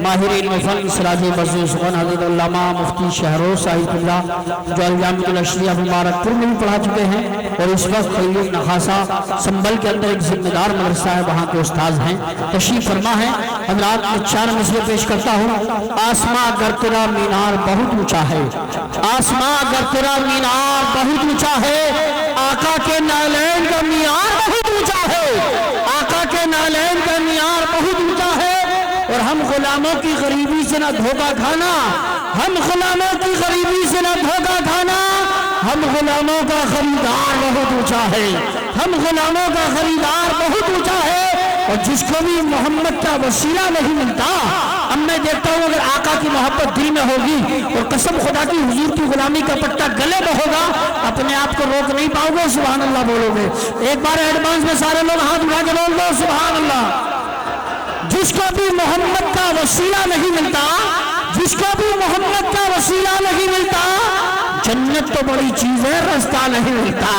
ماہر علم و فن سراج بزرگ سخن حضرت علامہ مفتی شہروز صاحب اللہ جو الجامعۃ الاشریہ مبارک پور میں بھی پڑھا چکے ہیں اور اس وقت خیریت نخاسا سنبل کے اندر ایک ذمہ دار مدرسہ ہے، وہاں کے استاذ ہیں، تشریف فرما ہے۔ حضرات میں 4 مسئلے پیش کرتا ہوں۔ آسماں اگر تیرا مینار بہت اونچا ہے، آسماں اگر تیرا مینار بہت اونچا ہے، آقا کے نالین کا معیار بہت اونچا ہے، آقا کے نالین کا معیار بہت اونچا ہے۔ اور ہم غلاموں کی غریبی سے نہ دھوکہ کھانا، ہم غلاموں کی غریبی سے نہ دھوکہ کھانا، ہم غلاموں کا خریدار بہت اونچا ہے، ہم غلاموں کا خریدار بہت اونچا ہے۔ اور جس کو بھی محمد کا وسیلہ نہیں ملتا، اب میں دیکھتا ہوں اگر آقا کی محبت دل میں ہوگی اور قسم خدا کی حضور کی غلامی کا پٹا گلے میں ہوگا، اپنے آپ کو روک نہیں پاؤ گے، سبحان اللہ بولو گے۔ ایک بار ایڈوانس میں سارے لوگ ہاتھ اٹھا کے بول دو سبحان اللہ۔ جس کو بھی محمد کا وسیلہ نہیں ملتا، جس کو بھی محمد کا وسیلہ نہیں ملتا، جنت تو بڑی چیز ہے، رستہ نہیں ملتا،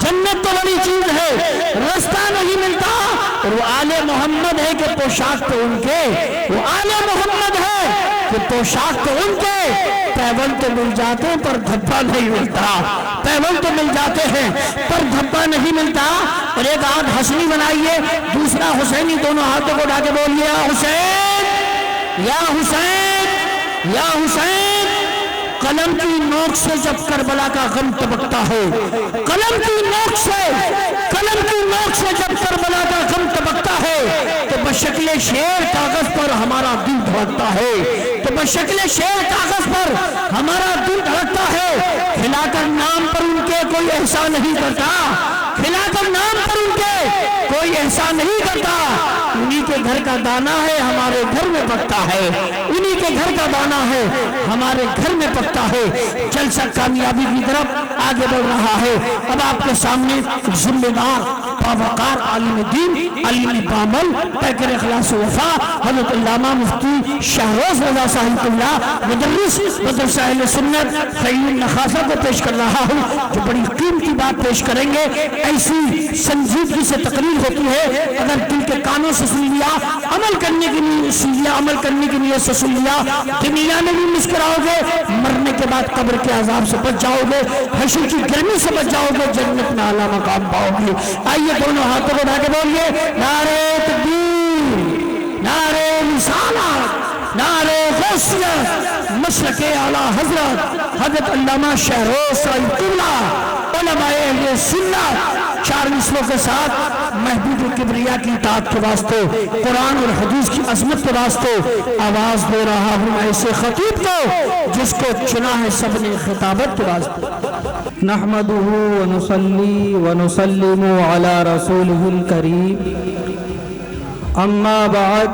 جنت تو بڑی چیز ہے، رستہ نہیں ملتا۔ اور وہ آل محمد ہے کہ پوشاک تو ان کے، وہ آل محمد ہے کہ پوشاک تو ان کے، پیون تو مل جاتے ہیں پر دھبا نہیں ملتا، پیون تو مل جاتے ہیں پر دھبا نہیں ملتا۔ اور ایک ہاتھ حسنی بنائیے، دوسرا حسینی، دونوں ہاتھوں کو اٹھا کے بولیے یا حسین یا حسین یا حسین۔ قلم کی نوک سے جب کربلا کا غم تبکتا ہے، قلم کی نوک سے، قلم کی نوک سے جب کربلا کا غم تبکتا ہے، تو بشکل شیر کاغذ پر ہمارا دل دھڑکتا ہے، تو بشکل شیر کاغذ پر ہمارا دل دھڑکتا ہے۔ کھلا کر نام پر ان کے کوئی احسان نہیں کرتا، کھلا کر نام پر ان کے کوئی احسان نہیں کرتا۔ انہی کے گھر کا دانا ہے ہمارے گھر میں پکتا ہے، انہی کے گھر کا دانا ہے ہمارے گھر میں پکتا ہے۔ جلسہ کامیابی کی طرف آگے بڑھ رہا ہے۔ اب آپ کے سامنے ذمہ دار، باوقار عالم دین، علیم بامل، پیکر اخلاص و وفا حضرت علامہ مفتی شہروز رضا صاحب اللہ مدرس مدرسہ اہل سنت خیریت نخاسا کو پیش کر رہا ہوں، جو بڑی قیمتی بات پیش کریں گے۔ ایسی سنجیدگی سے تقریر ہوتی ہے، اگر دل کے کانوں سے سن لیا، عمل کرنے کی نیت سے سن لیا، عمل کرنے کی نیت سے سن لیا، دنیا میں بھی مسکراؤ گے، مرنے کے بعد قبر کے عذاب سے بچ جاؤ گے، حشر کی گرمی سے بچ جاؤ گے، جنت میں اعلیٰ مقام پاؤ گے۔ آئیے دونوں ہاتھوں کو اٹھا کے بولیے نعرہ تکبیر، نعرہ رسالت، نعرہ غوثیت، مشرق اعلیٰ حضرت حضرت علامہ شہروز صاحب اللہ، علماء اہل سنت۔ 4 نسلوں کے ساتھ محبوب کبریا کی اطاعت کے واسطے، قرآن اور حدیث کی عظمت کے واسطے آواز دے رہا ہوں ایسے خطیب کو جس کو چنا ہے سب نے خطابت کے واسطے۔ نحمده ونصلي ونسلم على رسوله الكريم، اما بعد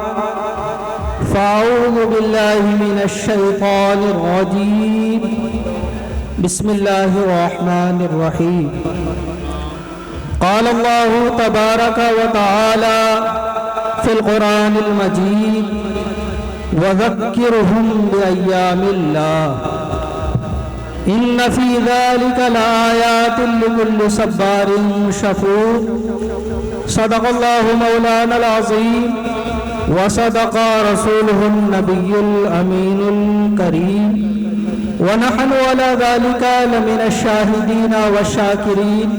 فاعوذ بالله من الشيطان الرجيم، بسم الله الرحمن الرحيم۔ قال الله تبارك وتعالى في القرآن المجيد وذكرهم بأيام الله إن في ذلك لآيات لكل صبار شكور۔ صدق الله مولانا العظيم وصدق رسوله النبي الأمين الكريم، ونحن على ذلك لمن الشاهدين والشاكرين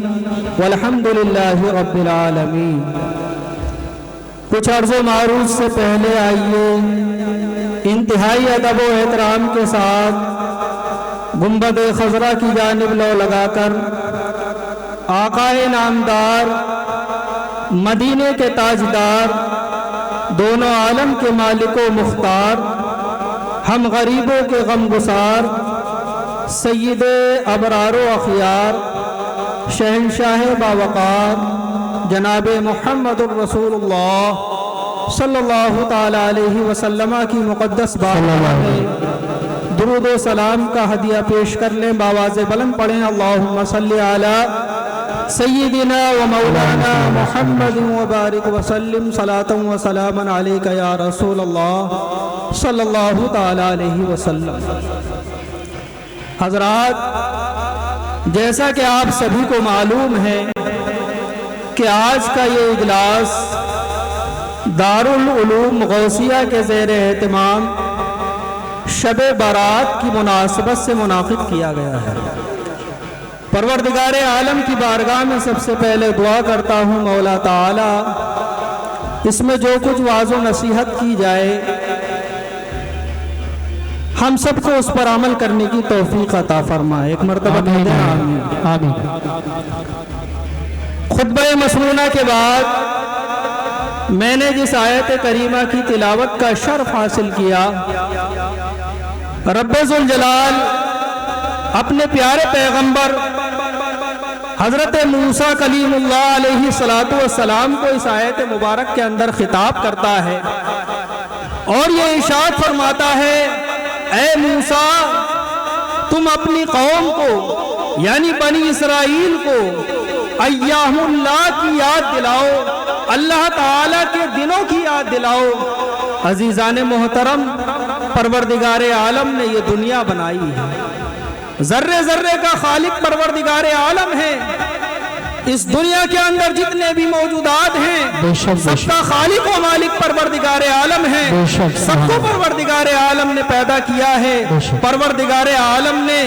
والحمد للہ رب العالمین۔ کچھ عرض و معروض سے پہلے آئیے انتہائی ادب و احترام کے ساتھ گنبد خضرا کی جانب لو لگا کر آقائے نامدار، مدینے کے تاجدار، دونوں عالم کے مالک و مختار، ہم غریبوں کے غم گسار، سید ابرار و اخیار، شہنشاہ باوقار جناب محمد الرسول اللہ صلی اللہ تعالی علیہ وسلم کی مقدس بارگاہ میں درود و سلام کا ہدیہ پیش کر لیں، بآواز بلند پڑھیں اللہم صلی علی سیدنا و مولانا محمد وبارک وسلم صلاۃ و سلاما علیک یا رسول اللہ صلی اللہ تعالی علیہ وسلم۔ حضرات، جیسا کہ آپ سبھی کو معلوم ہے کہ آج کا یہ اجلاس دارالعلوم غوثیہ کے زیر اہتمام شب بارات کی مناسبت سے منعقد کیا گیا ہے۔ پروردگار عالم کی بارگاہ میں سب سے پہلے دعا کرتا ہوں مولا تعالی اس میں جو کچھ واعظ و نصیحت کی جائے ہم سب کو اس پر عمل کرنے کی توفیق عطا فرمائے۔ ایک مرتبہ کہتے ہیں آمین۔ آمین۔ خطبہ مسنونہ کے بعد میں نے جس آیت کریمہ کی تلاوت کا شرف حاصل کیا، رب ذوالجلال اپنے پیارے پیغمبر حضرت موسیٰ کلیم اللہ علیہ السلام کو اس آیت مبارک کے اندر خطاب کرتا ہے اور یہ ارشاد فرماتا ہے، اے موسیٰ تم اپنی قوم کو یعنی بنی اسرائیل کو ایام اللہ کی یاد دلاؤ، اللہ تعالیٰ کے دنوں کی یاد دلاؤ۔ عزیزان محترم، پروردگار عالم نے یہ دنیا بنائی ہے، ذرے ذرے کا خالق پروردگار عالم ہے۔ اس دنیا کے اندر جتنے بھی موجودات ہیں سب کا خالق و مالک پروردگار عالم ہے، سب کو پروردگار عالم نے پیدا کیا ہے۔ پروردگار عالم نے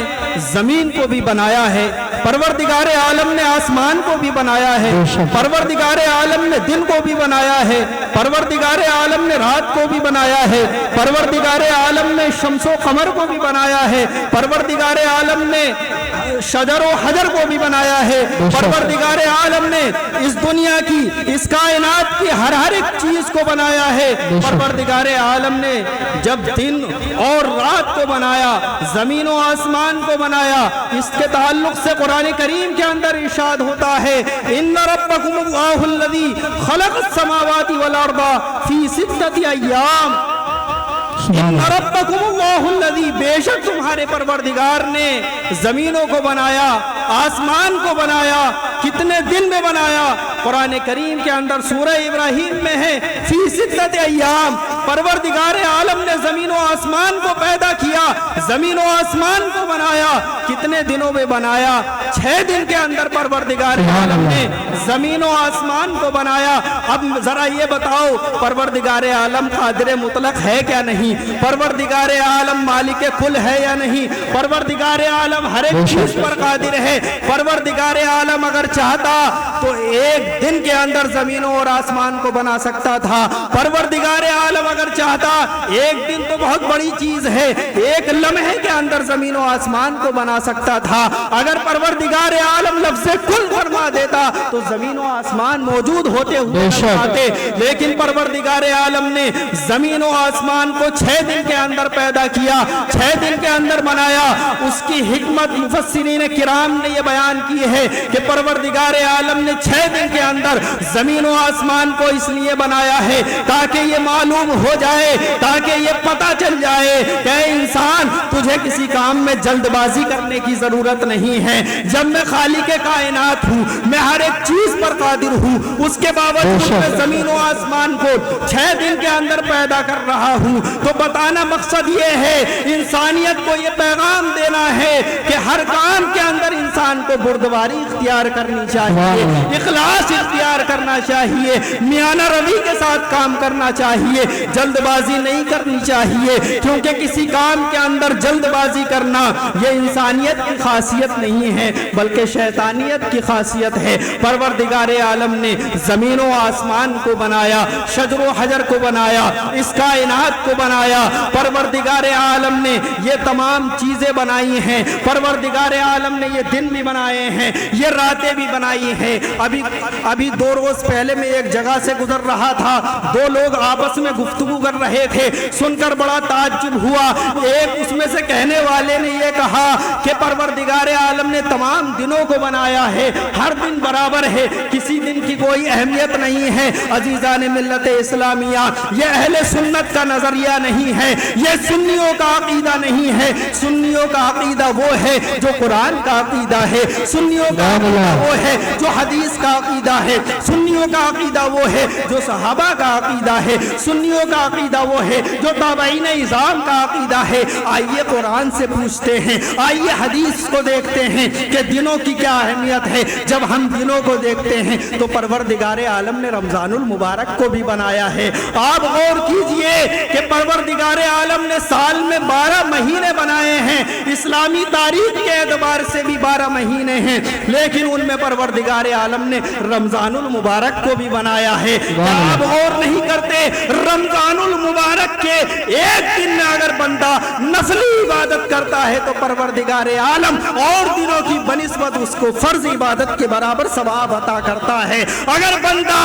زمین کو بھی بنایا ہے، پروردگار عالم نے آسمان کو بھی بنایا ہے، پروردگار عالم نے دن کو بھی بنایا ہے، پروردگار عالم نے رات کو بھی بنایا ہے، پروردگار عالم نے شمس و قمر کو بھی بنایا ہے، پروردگار عالم نے شجر و حجر کو بھی بنایا ہے، پروردگار عالم نے اس دنیا کی اس کائنات کی ہر ایک چیز کو بنایا ہے۔ پروردگار عالم نے جب دن اور رات کو بنایا، زمین و آسمان کو بنایا، اس کے تعلق سے قرآن کریم کے اندر ارشاد ہوتا ہے، ان ربکم اللہ الذی خلق السماوات والارض فی ستۃ ایام، ان ربکم اللہ الذی، بے شک تمہارے پروردگار نے زمینوں کو بنایا، آسمان کو بنایا، کتنے دن میں بنایا؟ قرآن کریم کے اندر سورہ ابراہیم میں ہے فی ستۃ ایام، پروردگار عالم نے زمین و آسمان کو پیدا کیا، زمین و آسمان کو بنایا، کتنے دنوں میں بنایا؟ 6 دن کے اندر پروردگار عالم نے زمین و آسمان کو بنایا۔ اب ذرا یہ بتاؤ پروردگار عالم قادر مطلق ہے کیا نہیں؟ پروردگار عالم مالک کل ہے یا نہیں؟ پروردگار عالم ہر ایک چیز پر قادر ہے۔ پروردگار عالم اگر چاہتا تو ایک دن کے اندر زمینوں اور آسمان کو بنا سکتا تھا۔ پروردگار عالم اگر چاہتا، ایک دن تو بہت بڑی چیز ہے، ایک لمحے کے اندر زمین و آسمان کو بنا سکتا تھا۔ اگر پروردگار عالم لفظ کل فرما دیتا تو زمین و آسمان موجود ہوتے ہوئے آتے، لیکن پروردگار عالم نے زمین و آسمان کو 6 دن کے اندر پیدا کیا، 6 دن کے اندر بنایا۔ اس کی حکمت مفسرین کرام نے یہ بیان کی ہے کہ پروردگار عالم نے 6 دن کے اندر زمین و آسمان کو اس لیے بنایا ہے تاکہ یہ معلوم ہو جائے، تاکہ یہ پتہ چل جائے کہ اے انسان تجھے کسی کام میں جلد بازی کرنے کی ضرورت نہیں ہے۔ جب میں خالق کائنات ہوں، میں ہر ایک چیز پر قادر ہوں، اس کے باوجود میں زمین و آسمان کو 6 دن کے اندر پیدا کر رہا ہوں۔ تو بتانا مقصد یہ ہے، انسانیت کو یہ پیغام دینا ہے کہ ہر کام کے اندر انسان کو بردباری اختیار کرنی چاہیے، اخلاص اختیار کرنا چاہیے، میانہ روی کے ساتھ کام کرنا چاہیے، جلد بازی نہیں کرنی چاہیے، کیونکہ کسی کام کے اندر جلد بازی کرنا یہ انسانیت کی خاصیت نہیں ہے بلکہ شیطانیت کی خاصیت ہے۔ پروردگار عالم نے زمین و آسمان کو بنایا، شجر و حجر کو بنایا، اس کائنات کو بنایا۔ پروردگار عالم نے یہ تمام چیزیں بنائی ہیں، پروردگار عالم نے یہ دن بھی بنائے ہیں، یہ راتیں بھی بنائی ہیں۔ ابھی 2 روز پہلے میں ایک جگہ سے گزر رہا تھا، 2 لوگ آپس میں گفتگو کر رہے تھے، سن کر بڑا تعجب ہوا۔ ایک اس میں سے کہنے والے نے یہ کہا کہ پروردگار عالم نے تمام دنوں کو بنایا ہے، ہر دن برابر ہے، کسی دن کی کوئی اہمیت نہیں ہے۔ عزیزان ملت اسلامیہ، یہ اہل سنت کا نظریہ نہیں ہے، یہ سنیوں کا عقیدہ نہیں ہے۔ سنیوں کا عقیدہ وہ ہے جو قرآن کا عقیدہ ہے، سنیوں کا عقیدہ وہ ہے جو حدیث کا عقیدہ ہے، سنیوں کا عقیدہ وہ ہے جو صحابہ کا عقیدہ ہے، سنیوں کا عقیدہ وہ ہے جو تابعین اعظام کا عقیدہ ہے۔ آئیے قرآن سے پوچھتے ہیں، آئیے حدیث کو دیکھتے ہیں کہ دنوں کی کیا اہمیت ہے۔ جب ہم دنوں کو دیکھتے ہیں تو پروردگار عالم نے رمضان المبارک کو بھی بنایا ہے۔ آپ غور کیجئے کہ پروردگار عالم نے سال میں 12 مہینے بنائے ہیں، اسلامی تاریخ کے اعتبار سے بھی 12 مہینے ہیں، لیکن ان میں پروردگار عالم نے رمضان المبارک کو بھی بنایا ہے۔ آپ غور نہیں کرتے، رمضان المبارک کے ایک دن میں اگر بندہ نفلی عبادت کرتا ہے تو پروردگار عالم اور دنوں کی بنسبت اس کو فرض عبادت کے برابر ثواب عطا کرتا ہے۔ اگر بندہ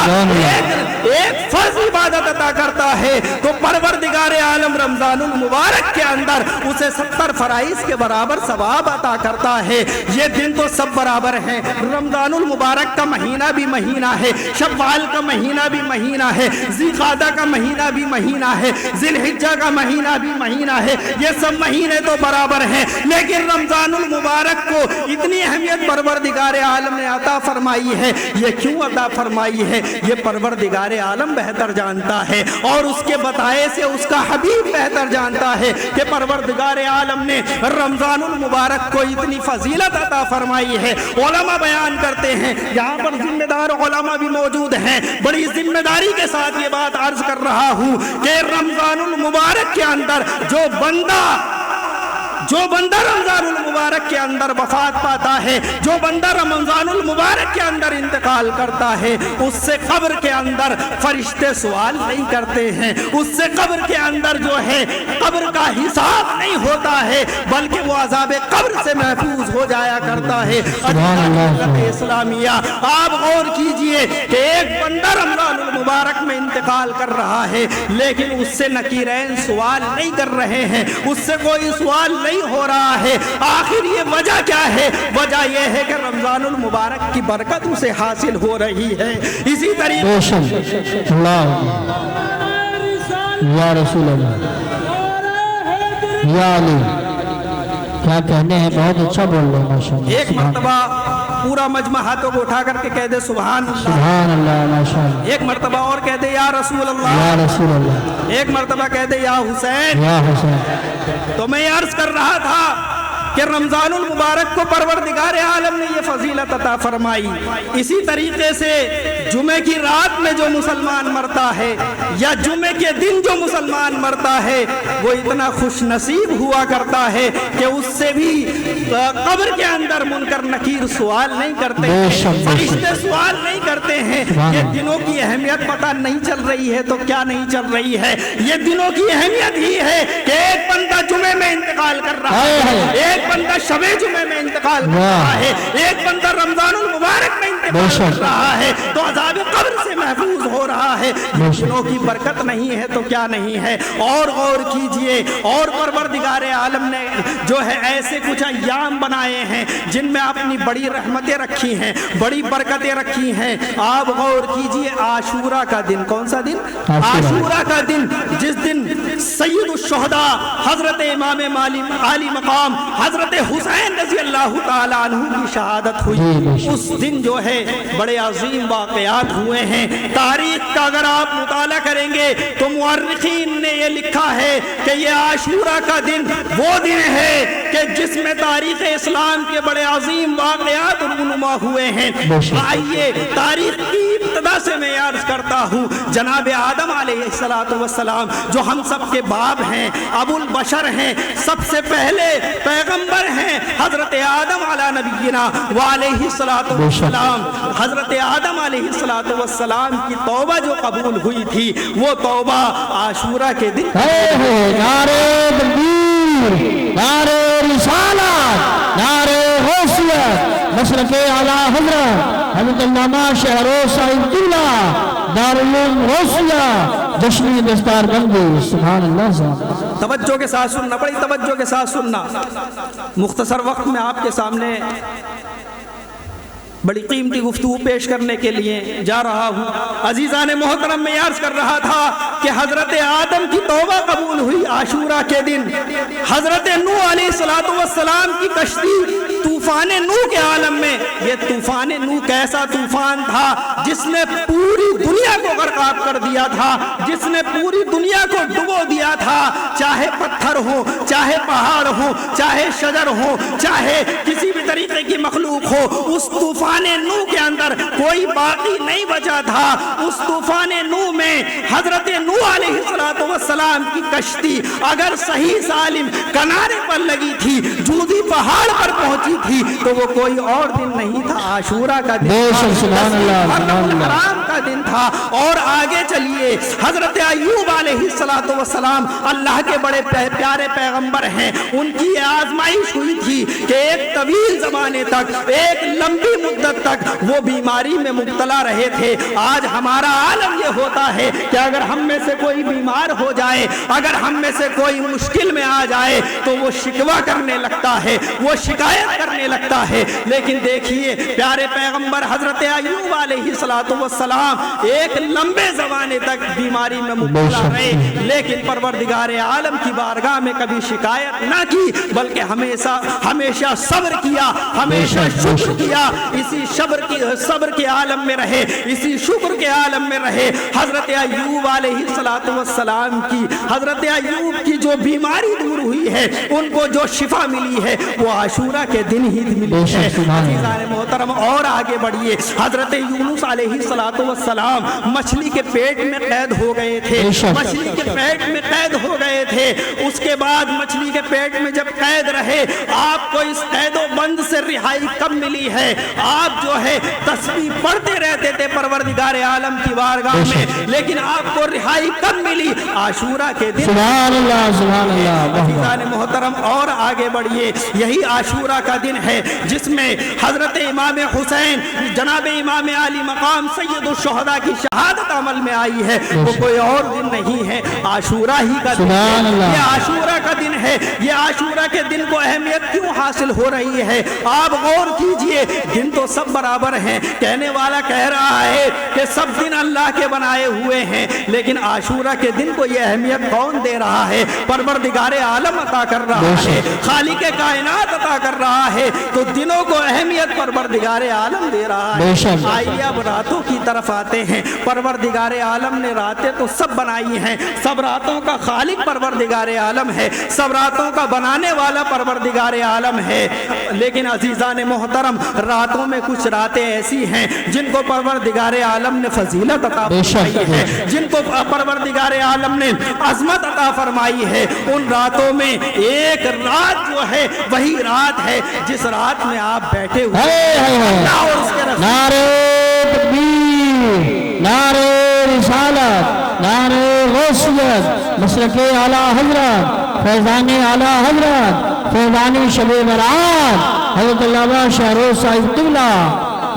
ایک فرض عبادت عطا کرتا ہے تو پروردگار عالم رمضان المبارک کے اندر اسے 70 فرائض کے برابر ثواب عطا کرتا ہے۔ یہ دن تو سب برابر ہیں، رمضان المبارک کا مہینہ بھی مہینہ ہے، شوال کا مہینہ بھی مہینہ ہے، ذی قعدہ کا مہینہ بھی مہینہ ہے، ذی الحجہ کا مہینہ بھی مہینہ ہے، یہ سب مہینے تو برابر ہیں، لیکن رمضان المبارک کو اتنی اہمیت پروردگار عالم نے عطا فرمائی ہے۔ یہ کیوں عطا فرمائی ہے یہ پروردگار عالم بہتر جانتا ہے، اور اس کے بتائے سے اس کا حبیب بہتر جانتا ہے کہ پروردگار عالم نے رمضان المبارک کو اتنی فضیلت عطا فرمائی ہے۔ علماء بیان کرتے ہیں، یہاں پر ذمہ دار علماء بھی موجود ہیں، بڑی ذمہ داری کے ساتھ یہ بات عرض کر رہا ہوں کہ رمضان المبارک کے اندر جو بندہ رمضان المبارک کے اندر وفات پاتا ہے، جو بندہ رمضان المبارک کے اندر انتقال کرتا ہے، اس سے قبر کے اندر فرشتے سوال نہیں کرتے ہیں، اس سے قبر کے اندر جو ہے قبر کا حساب نہیں ہوتا ہے، بلکہ وہ عذاب قبر سے محفوظ ہو جایا کرتا ہے۔ اسلامیہ آپ غور کیجئے کہ ایک بندہ رمضان المبارک میں انتقال کر رہا ہے، لیکن اس سے نکیرین سوال نہیں کر رہے ہیں، اس سے کوئی سوال نہیں ہو رہا ہے۔ آخر یہ وجہ کیا ہے؟ وجہ یہ ہے کہ رمضان المبارک کی برکت اسے حاصل ہو رہی ہے۔ اسی طریقے یا رسول اللہ یا علی، کیا کہنے ہیں، بہت اچھا بول رہے ہیں ماشاءاللہ۔ ایک مرتبہ پورا مجمع ہاتھوں کو اٹھا کر کے کہہ دے سبحان اللہ، سبحان اللہ، ماشاءاللہ۔ ایک مرتبہ اور کہہ دے یا رسول اللہ، یا رسول اللہ، ایک مرتبہ کہہ دے یا حسین۔ یا حسین۔ تو میں عرض کر رہا تھا کہ رمضان المبارک کو پروردگار عالم نے یہ فضیلت عطا فرمائی۔ اسی طریقے سے جمعہ کی رات میں جو مسلمان مرتا ہے یا جمعہ کے دن جو مسلمان مرتا ہے وہ اتنا خوش نصیب ہوا کرتا ہے کہ اس سے بھی قبر کے اندر منکر نکیر سوال نہیں کرتے ہیں، فرشتے سوال نہیں کرتے ہیں۔ یہ دنوں کی اہمیت پتہ نہیں چل رہی ہے تو کیا نہیں چل رہی ہے، یہ دنوں کی اہمیت ہی ہے کہ ایک بندہ جمعے میں انتقال کر رہا ہے، ایک بندہ شب جمعے میں انتقال کر رہا ہے، ایک بندہ رمضان المبارک میں انتقال کر رہا ہے تو عذاب قبر سے محفوظ ہو رہا ہے۔ دنوں کی برکت نہیں ہے تو کیا نہیں ہے۔ اور غور کیجئے، اور پروردگار عالم نے جو ہے ایسے کچھ ایام بنائے ہیں جن میں اپنی بڑی رحمتیں رکھی ہیں، بڑی برکتیں رکھی ہیں۔ آپ غور کیجئے، عاشورہ کا دن، کون سا دن؟ عاشورہ کا دن، جس دن سید الشہداء حضرت امام عالی مقام حضرت حسین رضی اللہ تعالیٰ عنہ کی شہادت ہوئی، اس دن جو ہے بڑے عظیم واقعات ہوئے ہیں۔ تاریخ کا اگر آپ مطالعہ کریں گے تو مورخین نے یہ لکھا ہے کہ یہ عاشورہ کا دن وہ دن ہے کہ جس میں تاریخ اسلام کے بڑے عظیم واقعات رونما ہوئے ہیں۔ آئیے تاریخ کی ابتدا سے میں عرض کرتا ہوں، جناب آدم علیہ السلام جو ہم سب کے باپ ہیں، ابو البشر ہیں، سب سے پہلے پیغمبر ہیں، حضرت آدم علی نبینا وعلیہ السلام۔ حضرت آدم علیہ السلام کی توبہ جو قبول ہوئی تھی وہ توبہ عاشورہ کے دن۔ نعرہ تکبیر، نعرہ رسالت، نعرہ غوثیت، مسلک اعلی حضرت حضرت علامہ شہروز صاحب قبلہ دارالعلوم غوثیہ جشنی دستار بندی۔ سبحان اللہ صاحب، توجہ کے ساتھ سننا، بڑی توجہ کے ساتھ سننا۔ مختصر وقت میں آپ کے سامنے بڑی قیمتی گفتگو پیش کرنے کے لیے جا رہا ہوں۔ عزیزان محترم، میں عرض کر رہا تھا کہ حضرت آدم کی توبہ قبول ہوئی عاشورہ کے دن، حضرت نوح علیہ السلام کی کشتی طوفان نوح کے عالم میں یہ طوفان نوح کیسا طوفان تھا جس نے پوری دنیا کو غرقاب کر دیا تھا، جس نے پوری دنیا کو ڈبو دیا تھا، چاہے پتھر ہو، چاہے پہاڑ ہو، چاہے شجر ہو، چاہے کسی بھی طریقے کی مخلوق ہو، اس طوفان نوح کے اندر کوئی باقی نہیں بچا تھا۔ اس طوفان نوح میں حضرت نوح علیہ السلام کی کشتی اگر صحیح سالم کنارے پر لگی تھی، جودی پہاڑ پر پہنچی تھی، تو وہ کوئی اور دن نہیں تھا، عاشورہ کا دن تھا، سبحان اللہ، سبحان اللہ، حرام کا دن تھا۔ اور آگے چلیے، حضرت ایوب علیہ السلام اللہ کے بڑے پیارے پیغمبر ہیں، ان کی آزمائش ہوئی تھی کہ ایک طویل زمانے تک، ایک لمبی مدت تک وہ بیماری میں مبتلا رہے تھے۔ آج ہمارا عالم یہ ہوتا ہے کہ اگر ہم میں سے کوئی بیمار ہو جائے، اگر ہم میں سے کوئی مشکل میں آ جائے تو وہ شکوہ کرنے لگتا ہے، وہ شکایت کرنے لگتا ہے۔ لیکن دیکھیے پیارے پیغمبر حضرت ایوب علیہ السلام ایک لمبے زمانے تک بیماری میں مبتلا رہے، لیکن پروردگار عالم کی بارگاہ میں کبھی شکایت نہ کی، بلکہ ہمیشہ صبر کیا، ہمیشہ شکر کیا، اسی صبر کے عالم میں رہے، اسی شکر کے عالم میں رہے۔ حضرت ایوب علیہ السلام کی، حضرت ایوب کی جو بیماری دور ہوئی ہے، ان کو جو شفا ملی ہے وہ عاشورہ کے دن ہی ملی ہے۔ عزیزان محترم اور آگے بڑھیے، حضرت یونس علیہ السلام مچھلی کے پیٹ میں قید ہو گئے تھے، مچھلی کے پیٹ میں قید ہو گئے تھے۔ اس کے بعد مچھلی کے پیٹ میں جب قید رہے، آپ کو اس قید و بند سے رہائی کب ملی ہے؟ آپ جو ہے تسبیح پڑھتے رہتے تھے پروردگار عالم کی بارگاہ میں، لیکن آپ کو رہائی کب ملی؟ عاشورہ کے دن۔ سبحان اللہ، سبحان اللہ۔ عزیزان محترم اور آگے بڑھیے، یہی عاشورہ کا دن ہے جس میں حضرت امام حسین جناب امام علی مقام سید الشہداء کی شہادت عمل میں آئی ہے، وہ کوئی اور دن نہیں ہے، عاشورہ ہی کا دن ہے۔ یہ عاشورہ کا دن ہے۔ یہ عاشورہ کے دن کو اہمیت کیوں حاصل ہو رہی ہے؟ آپ غور کیجئے، دن تو سب برابر ہیں، کہنے والا کہہ رہا ہے کہ سب دن اللہ کے بنائے ہوئے ہیں، لیکن عاشورہ کے دن کو یہ اہمیت کون دے رہا ہے؟ پروردگار عالم عطا کر رہا ہے، خالق کائنات عطا کر رہا ہے، تو دنوں کو اہمیت پروردگار عالم دے رہا ہے۔ آئیے اب راتوں کی طرف آتے ہیں۔ پروردگار عالم نے راتیں تو سب بنائی ہیں، سب راتوں کا خالق پروردگار عالم ہے، سب راتوں کا بنانے والا پروردگار عالم ہے، لیکن عزیزان محترم راتوں میں کچھ راتیں ایسی ہیں جن کو پروردگار عالم نے فضیلت عطا فرمائی ہے، جن کو پروردگار عالم نے عظمت عطا فرمائی ہے۔ ان راتوں میں ایک رات جو ہے وہی رات ہے جس رات میں آپ بیٹھے ہوئے اللہ اور اس کے رسول نعرہ تکبیر، نعرہ رسالت، نعرہ غوثیت، مسلک اعلیٰ حضرت، فیضان اعلیٰ حضرت، فیضان شب برات، حضرت علامہ شہروز صاحب قبلہ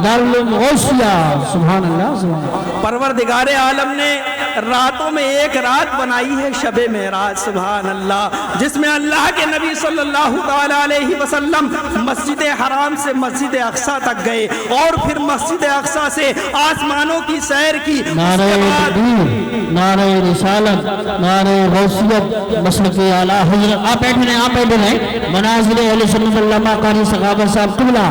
دارالعلوم غوثیہ۔ سبحان اللہ، سبحان اللہ۔ پروردگار عالم نے راتوں میں ایک رات بنائی ہے شب معراج، سبحان اللہ، جس میں اللہ کے نبی صلی اللہ تعالی علیہ وسلم مسجد حرام سے مسجد اقصی تک گئے اور پھر مسجد اقصی سے آسمانوں کی سیر کی۔ نعرہ تکبیر، نعرہ رسالت، نعرہ غوثیت، مسلک اعلیٰ حضرت۔ آپ بیٹھے رہیں، آپ بیٹھے رہیں۔ مناظر اہل سنت علامہ قاری سخاوت صاحب قبلہ،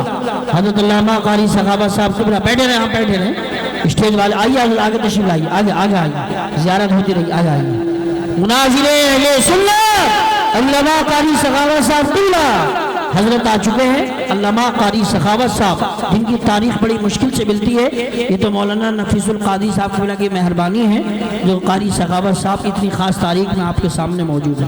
حضرت علامہ قاری سخاوت صاحب قبلہ، بیٹھے رہیں، آپ بیٹھے رہیں۔ اسٹیج والے آئیے، آگے تشریف لائیے، آگے آئیے، زیارت ہوتی رہی، آگے آئیے۔ مناظر اہل سنت علامہ قاری سخاوت صاحب قبلہ حضرت آ چکے ہیں، علامہ قاری سخاوت صاحب، جن کی تاریخ بڑی مشکل سے ملتی ہے۔ یہ تو مولانا نفیس القادری صاحب قبلہ کی مہربانی ہے جو قاری سخاوت صاحب اتنی خاص تاریخ میں آپ کے سامنے موجود ہے۔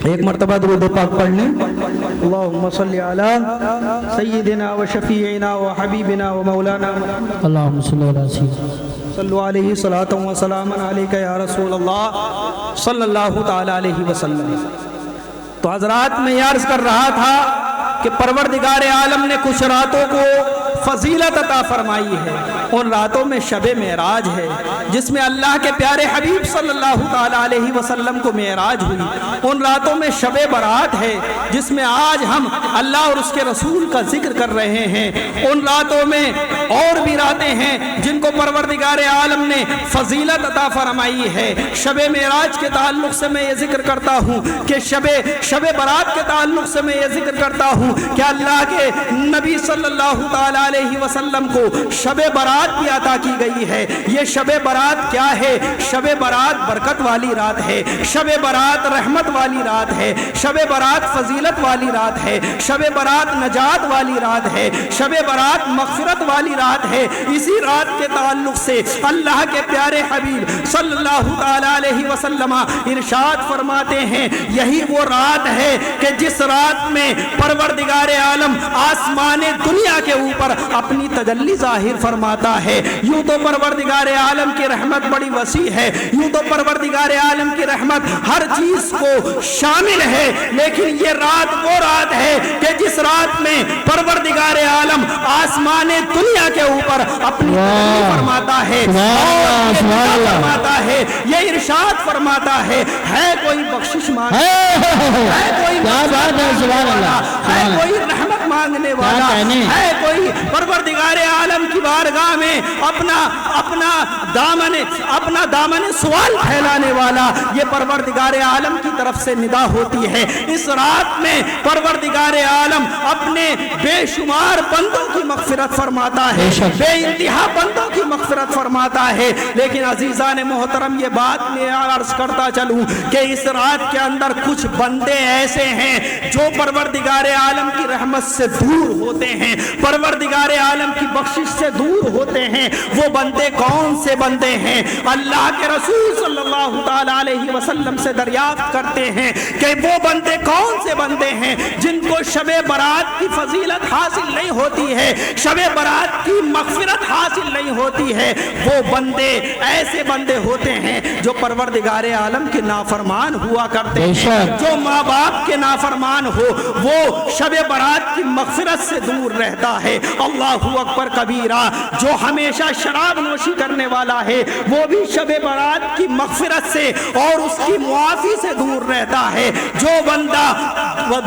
ایک مرتبہ درود پاک پڑھ لیں۔ اللہم صلی علی سیدنا و شفیعنا و حبیبنا و مولانا اللہم صلی اللہ علیہ وسلم، صلو علیہ صلاۃ و سلام علیکہ یا رسول اللہ صلی اللہ تعالی علیہ وسلم۔ تو حضرات میں یہ عرض کر رہا تھا کہ پروردگار عالم نے کچھ راتوں کو فضیلت عطا فرمائی ہے، ان راتوں میں شب معراج ہے جس میں اللہ کے پیارے حبیب صلی اللہ تعالی علیہ وسلم کو معراج ہوئی۔ ان راتوں میں شب برات ہے جس میں آج ہم اللہ اور اس کے رسول کا ذکر کر رہے ہیں۔ ان راتوں میں اور بھی راتیں ہیں جن کو پروردگار عالم نے فضیلت عطا فرمائی ہے۔ شب معراج کے تعلق سے میں یہ ذکر کرتا ہوں کہ شب برات کے تعلق سے میں یہ ذکر کرتا ہوں کہ اللہ کے نبی صلی اللہ تعالیٰ علیہ وسلم کو شب برات بھی عطا کی گئی ہے۔ یہ شب برات کیا ہے؟ شب برات برکت والی رات ہے، شب برات رحمت والی رات ہے، شب برات فضیلت والی رات ہے، شب برات نجات والی رات ہے، شب برات مغفرت والی رات ہے۔ اسی رات کے تعلق سے اللہ کے پیارے حبیب صلی اللہ تعالیٰ علیہ وسلم ارشاد فرماتے ہیں یہی وہ رات ہے کہ جس رات میں پروردگار عالم آسمان دنیا کے اوپر اپنی تجلی ظاہر فرماتا ہے۔ یوں تو پروردگار عالم کی رحمت بڑی وسیع ہے، یوں تو پروردگار عالم کی رحمت ہر چیز کو شامل ہے، لیکن یہ رات وہ رات ہے کہ جس رات میں پروردگار عالم آسمان دنیا کے اوپر اپنی تجلی فرماتا ہے اور یہ فرماتا ہے، یہ ارشاد فرماتا ہے کوئی بخشش مانگنے والا، ہے کوئی رحمت مانگنے والا، ہے کوئی پروردگار عالم کی بارگاہ میں اپنا دامن سوال پھیلانے والا، یہ پروردگار عالم کی طرف سے ندا ہوتی ہے۔ اس رات میں پروردگار عالم اپنے بے شمار بندوں کی مغفرت فرماتا ہے، بے انتہا بندوں کی مغفرت فرماتا ہے۔ لیکن عزیزان محترم یہ بات میں عرض کرتا چلوں کہ اس رات کے اندر کچھ بندے ایسے ہیں جو پروردگار عالم کی رحمت سے دور ہوتے ہیں، پروردگار عالم کی بخشش سے دور ہوتے ہیں۔ وہ بندے کون سے بندے ہیں؟ اللہ کے رسول صلی اللہ تعالیٰ علیہ وسلم سے دریافت کرتے ہیں کہ وہ بندے کون سے بندے ہیں جن کو شب برات کی فضیلت حاصل نہیں ہوتی ہے، شب برات کی مغفرت حاصل نہیں ہوتی ہے۔ وہ بندے ایسے بندے ہوتے ہیں جو پروردگار عالم کے نافرمان ہوا کرتے ہیں، جو ماں باپ کے نافرمان ہو وہ شب برات کی مغفرت سے دور رہتا ہے۔ اللہ اکبر کبیرہ، جو ہمیشہ شراب نوشی کرنے والا ہے وہ بھی شب برات کی مغفرت سے اور اس کی معافی سے دور رہتا ہے۔ جو بندہ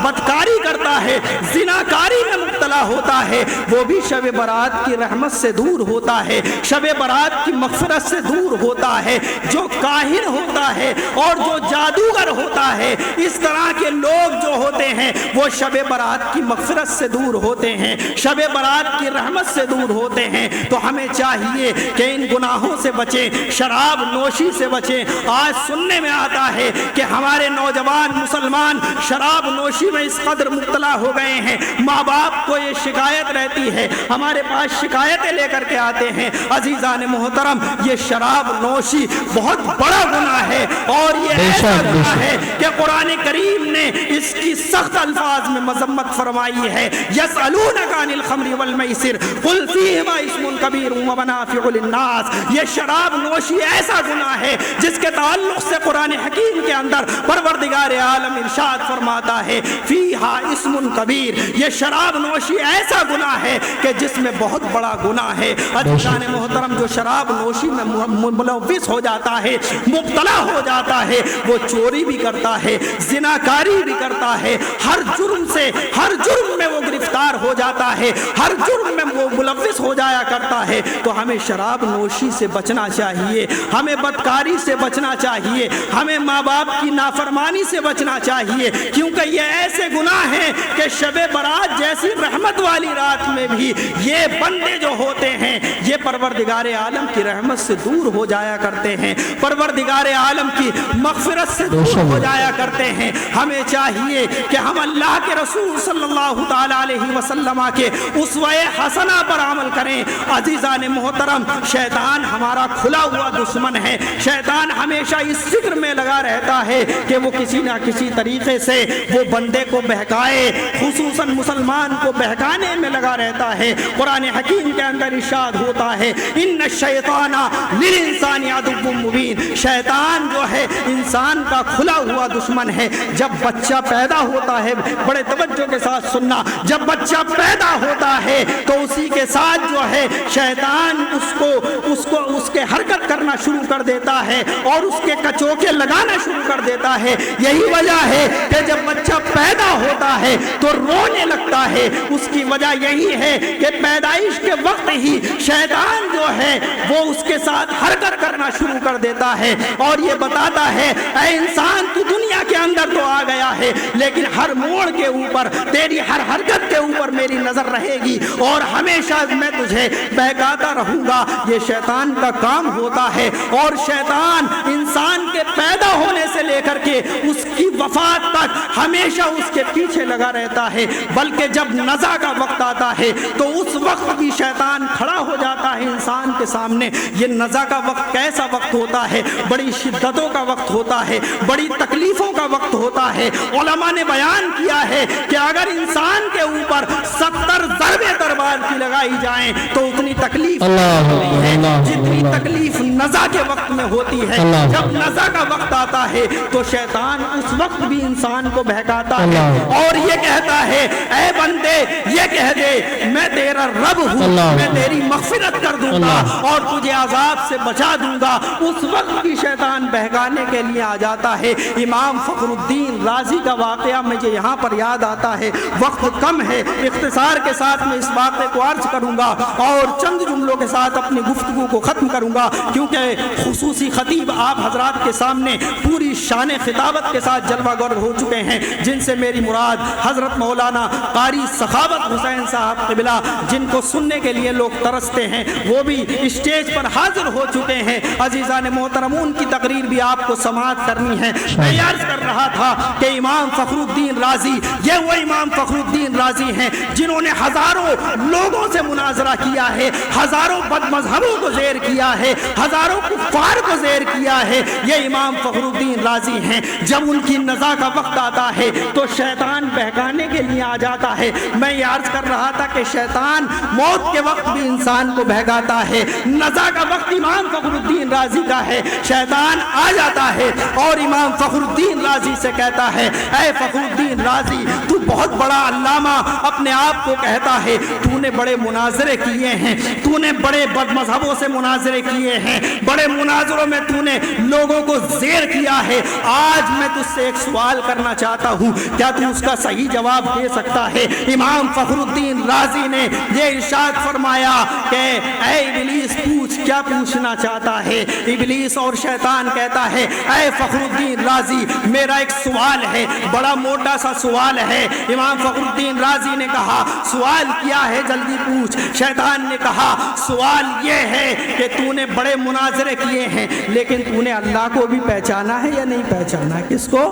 بدکاری کرتا ہے، زناکاری میں مبتلا ہوتا ہے، وہ بھی شب برات کی رحمت سے دور ہوتا ہے، شب برات کی مغفرت سے دور ہوتا ہے۔ جو کاہن ہوتا ہے اور جو جادوگر ہوتا ہے، اس طرح کے لوگ جو ہوتے ہیں وہ شب برات کی مغفرت سے دور ہوتے ہیں، شب برات کی رحمت سے دور ہوتے ہیں۔ تو ہمیں چاہیے کہ ان گناہوں سے بچیں، شراب نوشی سے بچیں۔ آج سننے میں آتا ہے کہ ہمارے نوجوان مسلمان شراب نوشی میں اس قدر مبتلا ہو گئے ہیں، ماں باپ کو یہ شکایت رہتی ہے، ہمارے پاس شکایتیں لے کر کے آتے ہیں۔ عزیزان محترم، یہ شراب نوشی بہت بڑا گناہ ہے اور یہ ایسا گناہ ہے کہ قرآن کریم نے اس کی سخت الفاظ میں مذمت فرمائی ہے۔ یسألونک عن الخمر والمیسر قل فیہما اسم کبیر ومنافع للناس۔ یہ شراب نوشی ایسا گناہ ہے جس کے تعلق سے قرآن حکیم کے اندر پروردگار عالم ارشاد فرماتا ہے فیہا اسم کبیر۔ یہ شراب نوشی ایسا گناہ ہے کہ جس میں بہت بڑا گناہ ہے۔ عزیزان محترم، جو شراب نوشی میں ملوث ہو جاتا ہے، مبتلا ہو جاتا ہے، وہ چوری بھی کرتا ہے، زناکاری بھی کرتا ہے، ہر جرم میں وہ گرفتار ہو جاتا ہے، ہر جرم میں وہ ملوث ہو جایا کرتا ہے۔ تو ہمیں شراب نوشی سے بچنا چاہیے، ہمیں بدکاری سے بچنا چاہیے، ہمیں ماں باپ کی نافرمانی سے بچنا چاہیے، کیونکہ یہ ایسے گناہ ہیں کہ شب برات جیسی رحمت والی رات میں بھی یہ بندے جو ہوتے ہیں یہ پروردگار عالم کی رحمت سے دور ہو جایا کرتے ہیں، پروردگار عالم کی مغفرت سے دور ہو جایا کرتے ہیں۔ ہمیں چاہیے کہ ہم اللہ کے رسول صلی اللہ تعالیٰ علیہ وسلم کے اسوہ حسنہ پر عمل کریں۔ عزیزان محترم، شیطان ہمارا کھلا ہوا دشمن ہے، شیطان ہمیشہ اس فکر میں لگا رہتا ہے کہ وہ کسی نہ کسی طریقے سے وہ بندے کو بہکائے، خصوصاً مسلمان کو بہکانے بگاڑنے میں لگا رہتا ہے۔ قرآن حکیم کے اندر ارشاد ہوتا ہے ان الشیطان للانسان عدو مبین، شیطان جو ہے انسان کا کھلا ہوا دشمن ہے۔ جب بچہ پیدا ہوتا ہے، بڑے توجہ کے ساتھ سننا، جب بچہ پیدا ہوتا ہے تو اسی کے ساتھ جو ہے شیطان اس کے حرکت کرنا شروع کر دیتا ہے اور اس کے کچوکے لگانا شروع کر دیتا ہے۔ یہی وجہ ہے کہ جب بچہ پیدا ہوتا ہے تو رونے لگتا ہے۔ اس کی وجہ یہی ہے کہ پیدائش کے وقت ہی شیطان جو ہے وہ اس کے ساتھ حرکت کرنا شروع کر دیتا ہے اور یہ بتاتا ہے اے انسان تو دنیا کے اندر تو آ گیا ہے لیکن ہر موڑ کے اوپر تیری ہر حرکت کے اوپر میری نظر رہے گی اور ہمیشہ میں تجھے بہکاتا رہوں گا۔ یہ شیطان کا کام ہوتا ہے اور شیطان انسان کے پیدا ہونے سے لے کر کے اس کی وفات تک ہمیشہ اس کے پیچھے لگا رہتا ہے، بلکہ جب نزع کا وقت آتا ہے تو اس وقت بھی شیطان کھڑا ہو جاتا ہے انسان کے سامنے۔ یہ نزع کا وقت کیسا وقت ہوتا ہے؟ بڑی شدتوں کا وقت ہوتا ہے، بڑی تکلیفوں کا وقت ہوتا ہے۔ علماء نے بیان کیا ہے کہ اگر انسان کے اوپر 70 ضربیں تلوار کی لگائی جائیں تو اتنی تکلیف نہیں ہے جتنی تکلیف نزع کے وقت میں ہوتی ہے۔ جب نزع کا وقت آتا ہے تو شیطان اس وقت بھی انسان کو بہکاتا ہے اور یہ کہتا ہے اے بندے یہ کہہ دے میں تیرا رب ہوں، میں تیری مغفرت کر دوں گا اور تجھے عذاب سے بچا دوں گا۔ اس وقت بھی شیطان بہکانے کے لیے آ جاتا ہے۔ امام فخر الدین رازی کا واقعہ مجھے یہاں پر یاد آتا ہے، وقت کم ہے، اختصار کے ساتھ میں اس واقعے کو عرض کروں گا اور چند جملوں کے ساتھ اپنی گفتگو کو ختم کروں گا، کیونکہ خصوصی خطیب آپ حضرات کے سامنے پوری شان خطابت کے ساتھ جلوہ گر ہو چکے ہیں، جن سے میری مراد حضرت مولانا قاری سخاوت حسین صاحب قبلہ، جن کو سننے کے لیے لوگ ترستے ہیں، وہ بھی اسٹیج پر حاضر ہو چکے ہیں۔ عزیزان محترمون کی تقریر بھی آپ کو سماعت کرنی ہے۔ میں عرض کر رہا تھا کہ امام فخر الدین رازی یہ وہ امام فخر الدین رازی ہیں جنہوں نے ہزاروں لوگوں سے مناظرہ کیا ہے، ہزاروں بد مذہبوں کو زیر کیا ہے، ہزاروں کفار کو زیر کیا ہے۔ یہ امام فخر الدین رازی ہیں۔ جب ان کی نزع کا وقت آتا ہے تو شیطان بہکانے کے لیے آ جاتا ہے۔ میں یہ عرض کر رہا تھا کہ شیطان موت کے وقت بھی انسان کو بہکاتا ہے، نزع کا وقت امام فخر الدین رازی کا ہے۔ شیطان آ جاتا ہے اور امام فخر الدین رازی سے کہتا ہے اے فخر الدین رازی تو بہت بڑا علامہ اپنے آپ کو کہتا ہے، تو نے بڑے مناظرے کیے ہیں، تو نے بڑے بد مذہبوں سے مناظرے کیے ہیں، بڑے مناظروں میں تو نے لوگوں کو زیر کیا ہے۔ آج میں تجھ سے ایک سوال کرنا چاہتا ہوں، کیا تو اس کا صحیح جواب دے سکتا ہے؟ امام فخر الدین رازی نے یہ ارشاد فرمایا کہ اے ابلیس پوچھ کیا پوچھنا چاہتا ہے؟ ابلیس اور شیطان کہتا ہے اے فخر الدین رازی میرا ایک سوال ہے، بڑا موٹا سا سوال ہے۔ امام فخر الدین رازی نے کہا سوال کیا ہے جلدی پوچھ۔ شیطان نے کہا سوال یہ ہے کہ تو نے بڑے مناظرے کیے ہیں لیکن تو نے اللہ کو بھی پہچانا ہے یا نہیں پہچانا؟ کس کو؟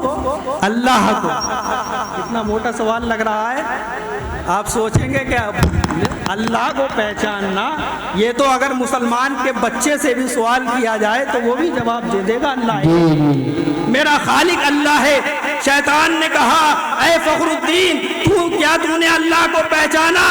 اللہ کو۔ کتنا موٹا سوال لگ رہا ہے؟ آپ سوچیں گے کہ اللہ کو پہچاننا، یہ تو اگر مسلمان کے بچے سے بھی سوال کیا جائے تو وہ بھی جواب دے دے گا اللہ ہے، میرا خالق اللہ ہے۔ شیطان نے کہا اے فخر الدین تو نے اللہ کو پہچانا؟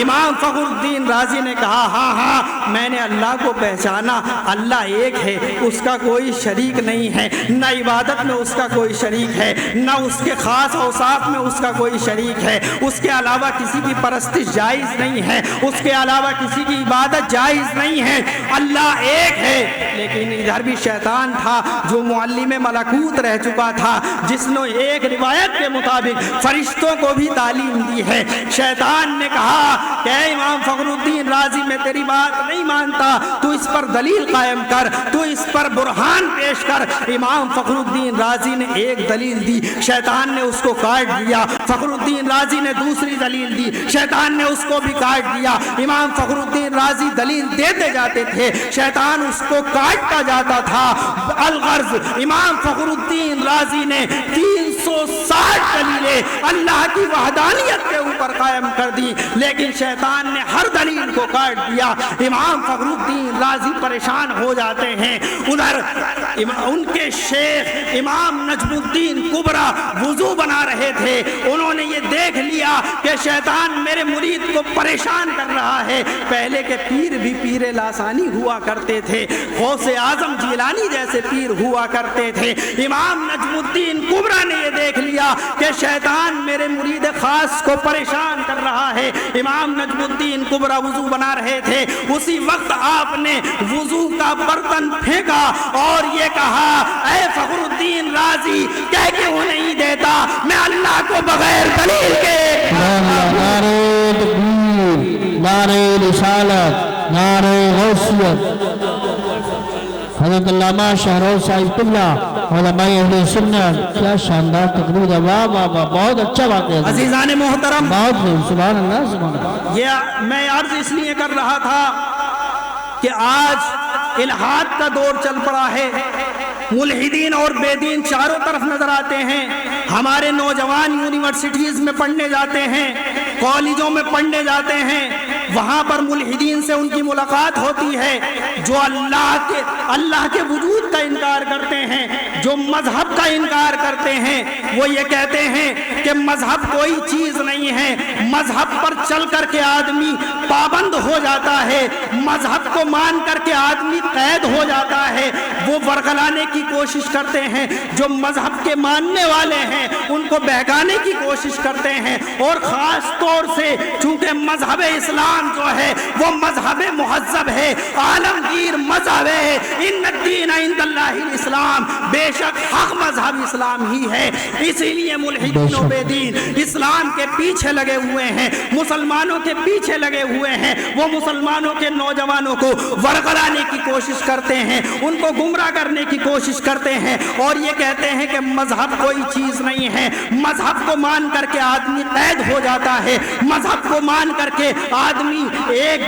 امام فخر الدین رازی نے کہا ہاں میں نے اللہ کو پہچانا، اللہ ایک ہے، اس کا کوئی شریک نہیں ہے، نہ عبادت میں اس کا کوئی شریک ہے، نہ اس کے خاص اوصاف میں اس کا کوئی شریک ہے، اس کے علاوہ کسی کی پرستش جائز نہیں ہے، اس کے علاوہ کسی کی عبادت جائز نہیں ہے، اللہ ایک ہے۔ لیکن ادھر بھی شیطان تھا جو معلم ملکوت رہ چکا تھا، جس نے ایک روایت کے مطابق فرشتوں کو بھی تعلیم دی ہے۔ شیطان نے کہا کہ اے امام فخر الدین رازی میں تیری بات نہیں مانتا، تو اس پر دلیل قائم کر، تو اس پر برہان پیش کر۔ امام فخر الدین رازی نے ایک دلیل دی، شیطان نے اس کو کاٹ دیا۔ فخر الدین رازی نے دوسری دلیل دی، شیطان نے اس کو بھی کاٹ دیا۔ امام فخر الدین رازی دلیل دیتے جاتے تھے، شیطان اس کو کاٹتا جاتا تھا۔ الغرض امام فخر الدین رازی نے 300 360 دلیلیں اللہ کی وحدانیت کے اوپر قائم کر دی، لیکن شیطان نے ہر دلیل کو کاٹ دیا۔ امام فخر الدین رازی پریشان ہو جاتے ہیں، ادھر ان کے شیخ امام نجم الدین کبرا وضو بنا رہے تھے، انہوں نے یہ دیکھ لیا کہ شیطان میرے مرید کو پریشان کر رہا ہے۔ پہلے کے پیر بھی پیر لاسانی ہوا کرتے تھے، غوث اعظم جیلانی جیسے پیر ہوا کرتے تھے۔ امام نجم الدین کبرا نے یہ دیکھ لیا کہ شیطان میرے مرید خاص کو پریشان کر رہا ہے۔ امام نجم الدین کبرا وضو بنا رہے تھے، اسی وقت آپ نے وضو کا برتن پھینکا اور یہ کہا، اے فخر الدین رازی کہہ کیوں نہیں دیتا میں اللہ کو بغیر دلیل کے۔ نعرہ تکبیر، نعرہ رسالت، نعرہ غوثیت۔ حضرت علامہ شہروز صاحب قبلہ علماء اہل سنت، کیا شاندار تقریر ہے، واہ واہ واہ، بہت اچھا بات ہے عزیزان محترم، بہت سبحان اللہ سبحان اللہ۔ یہ میں عرض اس لیے کر رہا تھا کہ آج الہاد کا دور چل پڑا ہے، ملحدین اور بے دین چاروں طرف نظر آتے ہیں۔ ہمارے نوجوان یونیورسٹیز میں پڑھنے جاتے ہیں، کالجوں میں پڑھنے جاتے ہیں، وہاں پر ملحدین سے ان کی ملاقات ہوتی ہے جو اللہ کے وجود کا انکار کرتے ہیں، جو مذہب کا انکار کرتے ہیں۔ وہ یہ کہتے ہیں کہ مذہب کوئی چیز نہیں ہے، مذہب پر چل کر کے آدمی پابند ہو جاتا ہے، مذہب کو مان کر کے آدمی قید ہو جاتا ہے۔ وہ ورغلانے کی کوشش کرتے ہیں، جو مذہب کے ماننے والے ہیں ان کو بہکانے کی کوشش کرتے ہیں، اور خاص طور سے چونکہ مذہب اسلام جو ہے وہ مذہب مہذب ہے، عالمگیر مذہب ہے، ان الدین عند اللہ الاسلام، بے شک حق مذہب اسلام ہی ہے۔ اسی لیے ملحدین و بے دین اسلام کے پیچھے لگے ہوئے ہیں، مسلمانوں کے پیچھے لگے ہوئے ہیں، وہ مسلمانوں کے نوجوانوں کو ورغلانے کی کوشش کرتے ہیں، ان کو گمراہ کرنے کی کوشش کرتے ہیں، اور یہ کہتے ہیں کہ مذہب کوئی چیز نہیں ہے، مذہب کو مان کر کے آدمی قید ہو جاتا ہے، مذہب کو مان کر کے آدمی ایک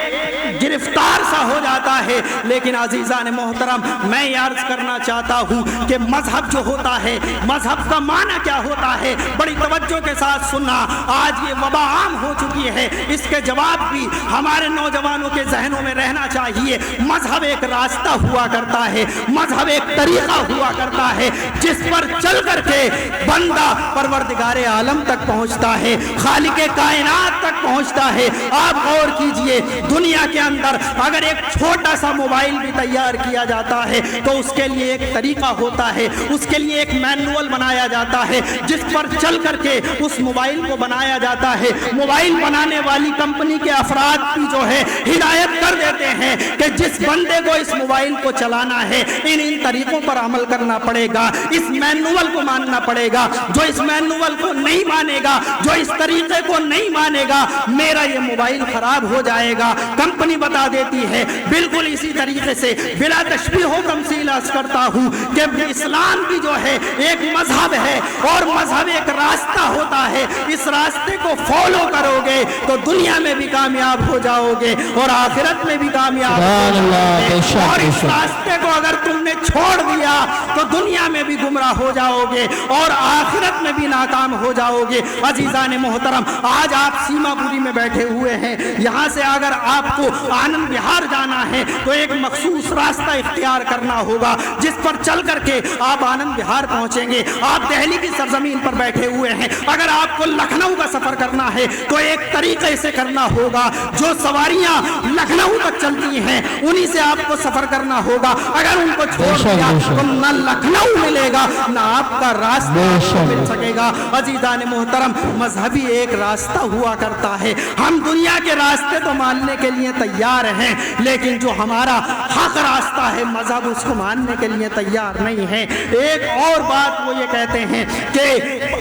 گرفتار سا ہو جاتا ہے۔ لیکن عزیزان محترم، میں یہ عرض کرنا چاہتا ہوں کہ مذہب جو ہوتا ہے، مذہب کا معنی کیا ہوتا ہے، بڑی توجہ کے ساتھ سننا۔ آج یہ وبا عام ہو چکی ہے، اس کے جواب بھی ہمارے نوجوانوں کے ذہنوں میں رہنا چاہیے۔ مذہب ایک راستہ ہوا کرتا ہے، مذہب ایک طریقہ ہوا کرتا ہے جس پر چل کر کے بندہ پروردگار عالم تک پہنچتا ہے، خالق کائنات تک پہنچتا ہے۔ آپ غور کیجئے، دنیا کے اندر اگر ایک چھوٹا سا موبائل بھی تیار کیا جاتا ہے تو اس کے لیے ایک طریقہ ہوتا ہے، اس کے لیے ایک مینول بنایا جاتا ہے جس پر چل کر کے اس موبائل کو بنایا جاتا ہے۔ موبائل بنانے والی کمپنی کے افراد بھی جو ہے ہدایت کر دیتے ہیں کہ جس بندے کو اس موبائل کو چلانا ہے ان طریقوں پر عمل کرنا پڑے گا، اس مینول کو ماننا پڑے گا۔ جو اس مینول کو نہیں مانے گا، جو اس طریقے کو نہیں مانے گا، میرا یہ موبائل خراب ہو جائے گا، کمپنی بتا دیتی ہے۔ بالکل اسی طریقے سے بلا تشبیہ و تمثیل عرض کرتا ہوں کہ اسلام بھی جو ہے ایک مذہب ہے، اور مذہب ایک راستہ ہوتا ہے۔ اس راستے کو فالو کرو گے تو دنیا میں بھی کامیاب ہو جاؤ گے اور آخرت میں بھی کامیاب ہو جاؤ گے، اور اس راستے کو اگر تم نے چھوڑ دیا تو دنیا میں بھی گمراہ ہو جاؤ گے اور آخرت میں بھی ناکام ہو جاؤ گے۔ عزیزان محترم، آج آپ سیما پوری میں بیٹھے ہوئے ہیں، یہاں سے اگر آپ کو آنند وہار جانا ہے تو ایک مخصوص راستہ اختیار کرنا ہوگا جس پر چل کر کے آپ آنند وہار پہنچیں گے۔ آپ دہلی کی سرزمین پر بیٹھے ہوئے ہیں، اگر آپ کو لکھنؤ کا سفر کرنا ہے تو ایک طریقے سے کرنا ہوگا، جو سواریاں لکھنؤ تک چلتی ہیں انہی سے آپ کو سفر کرنا ہوگا۔ اگر ان کو چھوڑ دیا تو نہ لکھنؤ ملے گا نہ آپ کا راستہ مل سکے گا۔ عزیزان محترم، مذہبی ایک راستہ ہوا کرتا ہے، ہم دنیا کے راستے تو ماننے کے لیے تیار ہیں، لیکن جو ہمارا حق راستہ ہے مذہب اس کو ماننے کے لیے تیار نہیں ہے۔ ایک اور بات وہ یہ کہتے ہیں کہ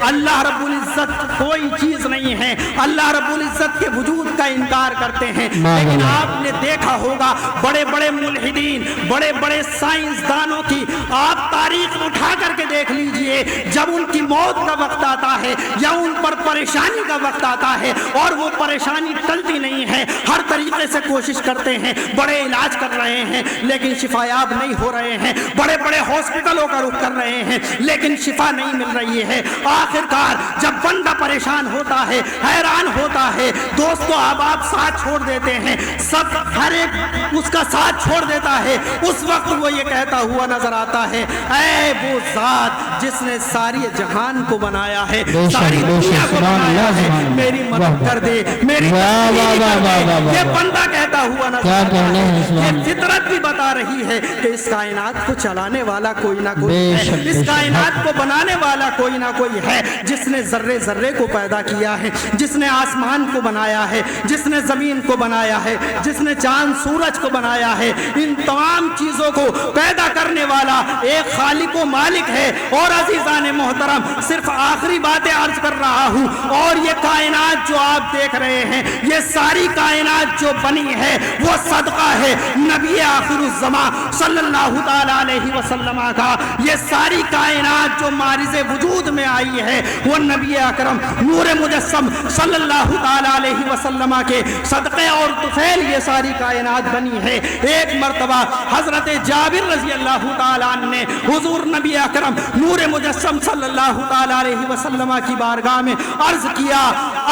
اللہ رب العزت کوئی چیز نہیں ہے، اللہ رب العزت کے وجود کا انکار کرتے ہیں، لیکن آپ نے دیکھا ہوگا بڑے بڑے ملحدین، بڑے بڑے سائنسدانوں کی آپ تاریخ اٹھا کر کے دیکھ لیجئے، جب ان کی موت کا وقت آتا ہے یا ان پر پریشانی کا وقت آتا ہے اور وہ پریشانی ٹلتی نہیں ہے، ہر طریقے سے کوشش کرتے ہیں، بڑے علاج کر رہے ہیں لیکن شفایاب نہیں ہو رہے ہیں، بڑے بڑے ہاسپٹلوں کا رخ کر رہے ہیں لیکن شفا نہیں مل رہی ہے۔ آخرکار جب بندہ پریشان ہوتا ہے، حیران ہوتا ہے، دوستو احباب ساتھ چھوڑ دیتے ہیں، سب ہر ایک اس کا ساتھ چھوڑ دیتا ہے، اس وقت وہ یہ کہتا ہوا نظر آتا ہے، اے وہ ذات جس نے ساری جہان کو بنایا ہے، ساری دنیا کو بنایا ہے، میری مدد کر دے، میری تسلیم کر دے۔ یہ بندہ کہتا ہوا نظر آتا ہے۔ یہ فطرت بھی بتا رہی ہے کہ اس کائنات کو چلانے والا کوئی نہ کوئی ہے، اس کائنات کو بنانے والا کوئی نہ کوئی ہے، جس نے ذرے ذرے کو پیدا کیا ہے، جس نے آسمان کو بنایا ہے، جس نے زمین کو بنایا ہے، جس نے چاند سورج کو بنایا ہے، ان تمام چیزوں کو پیدا کرنے والا ایک خالق و مالک ہے۔ اور عزیزان محترم صرف آخری باتیں عرض کر رہا ہوں، اور یہ کائنات جو آپ دیکھ رہے ہیں، یہ ساری کائنات جو بنی ہے وہ صدقہ ہے نبی آخر الزمان صلی اللہ تعالیٰ علیہ وسلم کا۔ یہ ساری کائنات جو مارز وجود میں آئی ہے وہ نبی اکرم نور مجسم صلی اللہ تعالیٰ علیہ وسلم کے صدقے اور طفیل یہ ساری کائنات بنی ہے۔ ایک مرتبہ حضرت جابر رضی اللہ تعالیٰ عنہ نے حضور نبی اکرم نور مجسم صلی اللہ تعالیٰ علیہ وسلم کی بارگاہ میں عرض کیا،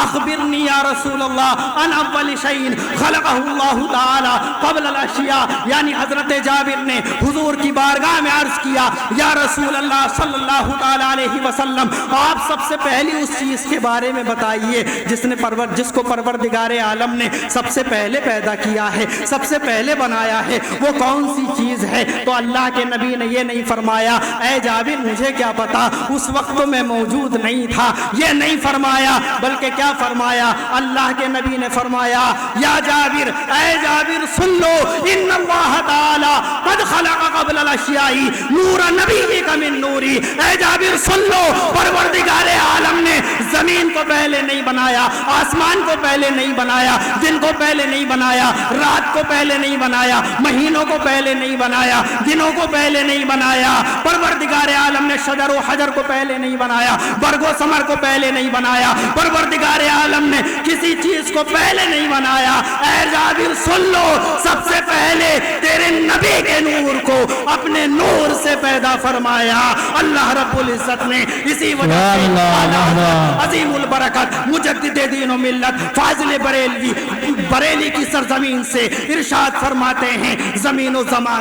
اخبرنی یا رسول اللہ ان اول شیء خلقہ اللہ تعالیٰ قبل الاشیاء، یعنی حضرت جابر نے حضور کی بارگاہ میں عرض کیا، یا رسول اللہ صلی اللہ تعالیٰ علیہ وسلم آپ سب سے پہلی اس چیز کے بارے میں بتائیے جس کو پروردگار عالم نے سب سے پہلے پیدا کیا ہے، سب سے پہلے بنایا ہے، وہ کون سی چیز ہے؟ تو اللہ کے نبی نے یہ نہیں فرمایا اے جابر مجھے کیا پتا، اس وقت میں موجود نہیں تھا، یہ نہیں فرمایا، بلکہ کیا فرمایا؟ اللہ کے نبی نے فرمایا یا جابر، اے جابر سن لو، ان اللہ تعالی قد خلق قبل الاشیاء نور نبیک من نوری۔ اے جابر سن لو، پروردگار عالم نے زمین کو پہلے نہیں بنایا، آسمان کو پہلے نہیں بنایا، دن کو پہلے نہیں بنایا، رات کو پہلے نہیں بنایا، مہینوں کو پہلے نہیں بنایا، دنوں کو پہلے نہیں بنایا، پروردگار عالم نے شجر و حجر کو پہلے نہیں بنایا، برگ و ثمر کو پہلے نہیں بنایا، پروردگار عالم نے کسی چیز کو پہلے نہیں بنایا۔ اے جابر سن لو، سب سے پہلے تیرے نبی کے نور کو اپنے نور سے پیدا فرمایا اللہ رب العزت نے۔ اسی وجہ سے عظیم البرکت مجدد دین و ملت فاضل بریلی کی سرزمین سے ارشاد فرماتے ہیں، زمین و زمان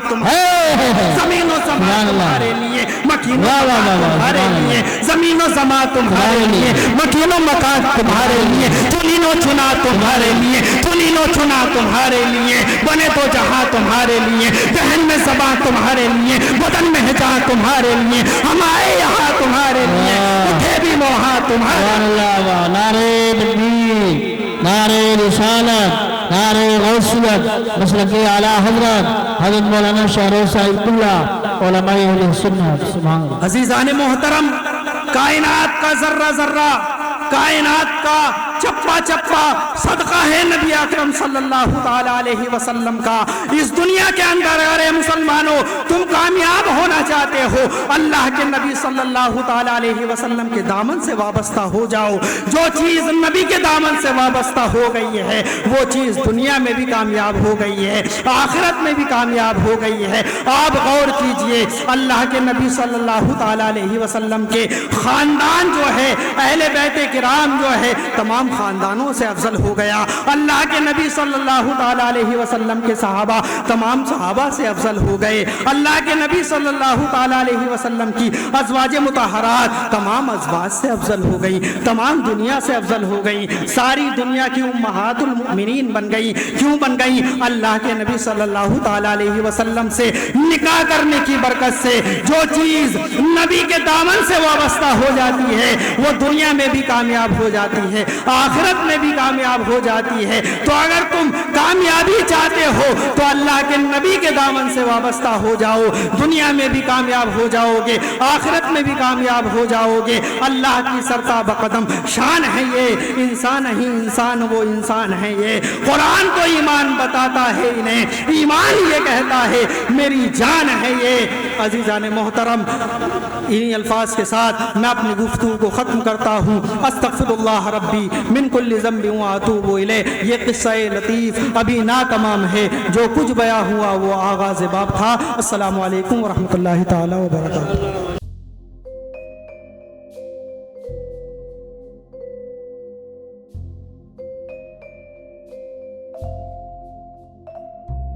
زمین و زمان تمہارے لیے، مکین و مکان تمہارے لیے، زمین و زمان تمہارے لیے، مکین و مکان تمہارے لیے، چنین و چنا تمہارے لیے، چنین و چنا تمہارے لیے، بنے تو جہاں تمہارے لیے، ذہن میں زبان تمہارے لیے، بدن میں جہاں تمہارے لیے، ہم آئے یہاں تمہارے لیے، اٹھے بھی وہاں تمہارے لیے۔ نعرے تکبیر، نعرے رسالت، نعرے غوثیت، مسلک اعلی حضرت مولانا شہروز صاحب اللہ، علماء اہل سنت۔ سبحان اللہ۔ عزیزان محترم، کائنات کا ذرہ ذرہ، کائنات کا چپا چپا صدقہ ہے نبی اکرم صلی اللہ تعالیٰ علیہ وسلم کا۔ اس دنیا کے اندر اے مسلمانوں تم کامیاب ہونا چاہتے ہو، اللہ کے نبی صلی اللہ تعالیٰ علیہ وسلم کے دامن سے وابستہ ہو جاؤ۔ جو چیز نبی کے دامن سے وابستہ ہو گئی ہے وہ چیز دنیا میں بھی کامیاب ہو گئی ہے، آخرت میں بھی کامیاب ہو گئی ہے۔ آپ غور کیجئے، اللہ کے نبی صلی اللہ تعالیٰ علیہ وسلم کے خاندان جو ہے، اہل بیت کرام جو ہے، تمام خاندانوں سے افضل ہو گیا۔ اللہ کے نبی صلی اللہ تعالیٰ علیہ وسلم کے صحابہ تمام صحابہ سے افضل ہو گئے۔ اللہ کے نبی صلی اللہ تعالیٰ علیہ وسلم کی ازواج مطہرات تمام ازواج سے افضل ہو گئی، تمام دنیا سے افضل ہو گئی، ساری دنیا کی امہات المؤمنین بن گئی۔ کیوں بن گئی؟ اللہ کے نبی صلی اللہ تعالیٰ علیہ وسلم سے نکاح کرنے کی برکت سے۔ جو چیز نبی کے دامن سے وابستہ ہو جاتی ہے وہ دنیا میں بھی کامیاب ہو جاتی ہے، آخرت میں بھی کامیاب ہو جاتی ہے۔ تو اگر تم کامیابی چاہتے ہو ہو تو اللہ کے نبی کے دامن سے وابستہ ہو جاؤ، دنیا میں بھی کامیاب ہو جاؤ گے، آخرت میں بھی کامیاب ہو جاؤ گے۔ اللہ کی سرتابہ قدم شان ہے یہ، انسان ہی انسان وہ انسان ہے یہ۔ قرآن تو ایمان بتاتا ہے انہیں، ایمان یہ کہتا ہے میری جان ہے یہ۔ عزیزان محترم، انہی الفاظ کے ساتھ میں اپنی گفتگو کو ختم کرتا ہوں۔ استغفر اللہ ربی من کل ذنب واتوب الیہ۔ یہ قصہ لطیف ابھی ناتمام ہے، جو کچھ بیان ہوا وہ آغاز باب تھا۔ السلام علیکم ورحمۃ اللہ تعالی وبرکاتہ۔